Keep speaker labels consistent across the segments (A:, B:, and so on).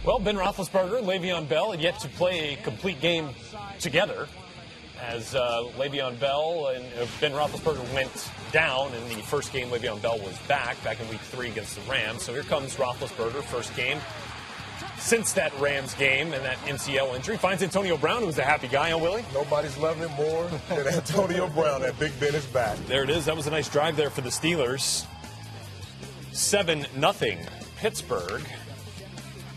A: Well, Ben Roethlisberger and Le'Veon Bell had yet to play a complete game together as Le'Veon Bell and Ben Roethlisberger went down in the first game. Le'Veon Bell was back in Week 3 against the Rams. So here comes Roethlisberger, first game since that Rams game and that MCL injury. Finds Antonio Brown, who's a happy guy, huh, Willie?
B: Nobody's loving it more than Antonio Brown. That Big Ben is back.
A: There it is. That was a nice drive there for the Steelers. 7-0 Pittsburgh.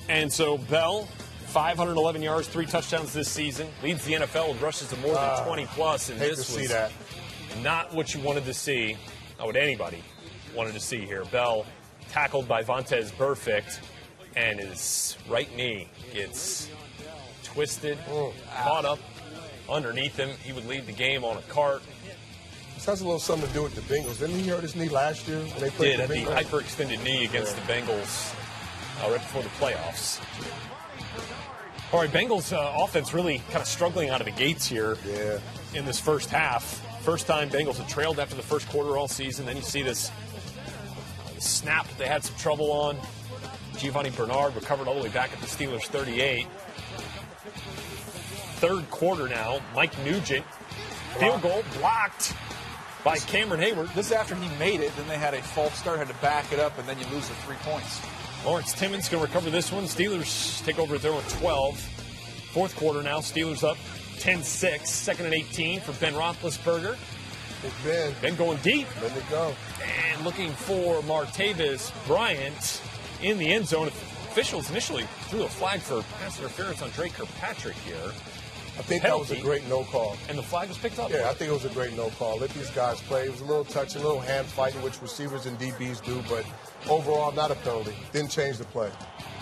A: And so Bell, 511 yards, 3 touchdowns this season. Leads the NFL with rushes of more than 20+. And
B: hate
A: this
B: to see
A: was
B: that.
A: not what you wanted to see. Not what anybody wanted to see here. Bell tackled by Vontaze Burfict, and his right knee gets twisted, caught up underneath him. He would lead the game on a cart.
B: This has a little something to do with the Bengals. Didn't he hurt his knee last year when they played
A: Did
B: the
A: at
B: Bengals?
A: the hyperextended knee against the Bengals right before the playoffs. All right, Bengals offense really kind of struggling out of the gates here in this first half. First time Bengals have trailed after the first quarter all season. Then you see this snap they had some trouble on. Giovanni Bernard recovered all the way back at the Steelers' 38. Third quarter now, Mike Nugent, field goal blocked by Cameron Hayward.
C: This is after he made it, then they had a false start, had to back it up, and then you lose the 3 points.
A: Lawrence Timmons going to recover this one. Steelers take over at their own 12. Fourth quarter now, Steelers up 10-6. Second and 18 for Ben Roethlisberger.
B: Big
A: Ben going deep.
B: Let it go.
A: And looking for Martavis Bryant in the end zone. Officials initially threw a flag for pass interference on Drake Kirkpatrick here.
B: I think that was a great no call.
A: And the flag was picked up?
B: Yeah, I think it was a great no call. Let these guys play. It was a little touch, a little hand fighting, which receivers and DBs do, but overall, not a penalty. Didn't change the play.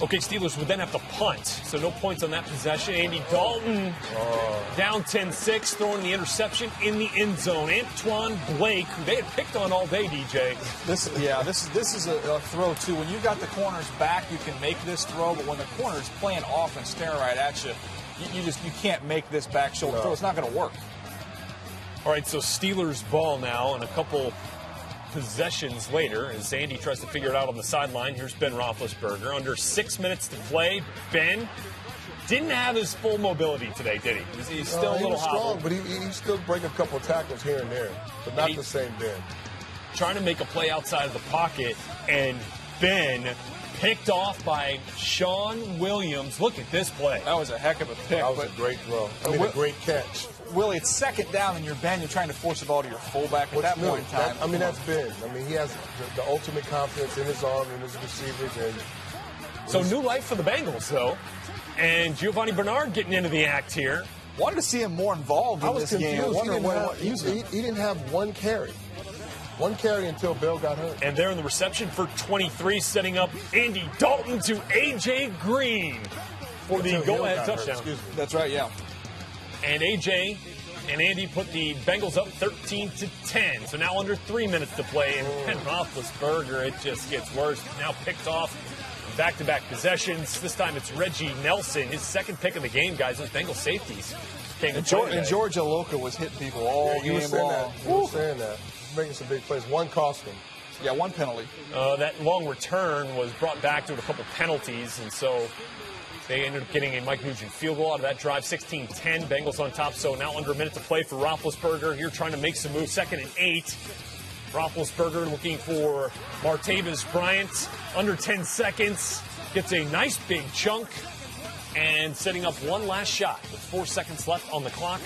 A: Okay, Steelers would then have to punt, so no points on that possession. Andy Dalton down 10-6, throwing the interception in the end zone. Antoine Blake, who they had picked on all day, DJ.
C: This is a throw, too. When you got the corners back, you can make this throw, but when the corner's playing off and staring right at you, you can't make this back shoulder throw. It's not going to work.
A: All right, so Steelers ball now, and a couple possessions later as Andy tries to figure it out on the sideline. Here's Ben Roethlisberger. Under 6 minutes to play. Ben didn't have his full mobility today, did he? He's still a little
B: strong, but he still break a couple of tackles here and there, but not the same Ben.
A: Trying to make a play outside of the pocket, and Ben picked off by Sean Williams. Look at this play.
C: That was a heck of a pick.
B: That was a great throw. A great catch.
C: Willie, it's second down and you're Ben. You're trying to force the ball to your fullback at that point in time.
B: That's Ben. He has the ultimate confidence in his arm and his receivers.
A: So new life for the Bengals, though. And Giovanni Bernard getting into the act here.
C: Wanted to see him more involved in this game.
B: He didn't have one carry. One carry until Bell got hurt.
A: And there in the reception for 23, setting up Andy Dalton to A.J. Green for the go-ahead touchdown.
C: That's right, yeah.
A: And A.J. and Andy put the Bengals up 13-10. So now under 3 minutes to play. And Ben Roethlisberger, it just gets worse. Now picked off back-to-back possessions. This time it's Reggie Nelson, his second pick of the game, guys. Those Bengals safeties.
C: And George Aloka was hitting people all game long.
B: He was saying that. Making some big plays. One cost him.
C: Yeah, one penalty.
A: That long return was brought back to a couple penalties, and so they ended up getting a Mike Nugent field goal out of that drive. 16-10, Bengals on top. So now under a minute to play for Roethlisberger. Here trying to make some moves. 2nd and 8. Roethlisberger looking for Martavis Bryant. Under 10 seconds. Gets a nice big chunk. And setting up one last shot with 4 seconds left on the clock.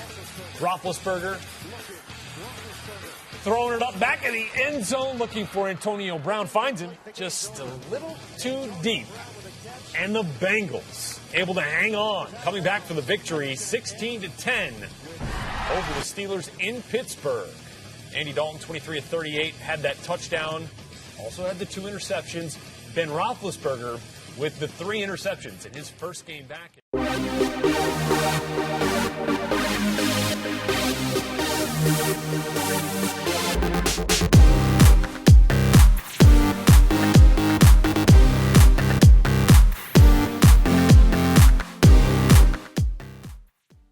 A: Roethlisberger throwing it up back in the end zone, looking for Antonio Brown. Finds him just a little too deep. And the Bengals able to hang on, coming back for the victory, 16-10 over the Steelers in Pittsburgh. Andy Dalton, 23 of 38, had that touchdown. Also had the 2 interceptions. Ben Roethlisberger with the 3 interceptions in his first game back.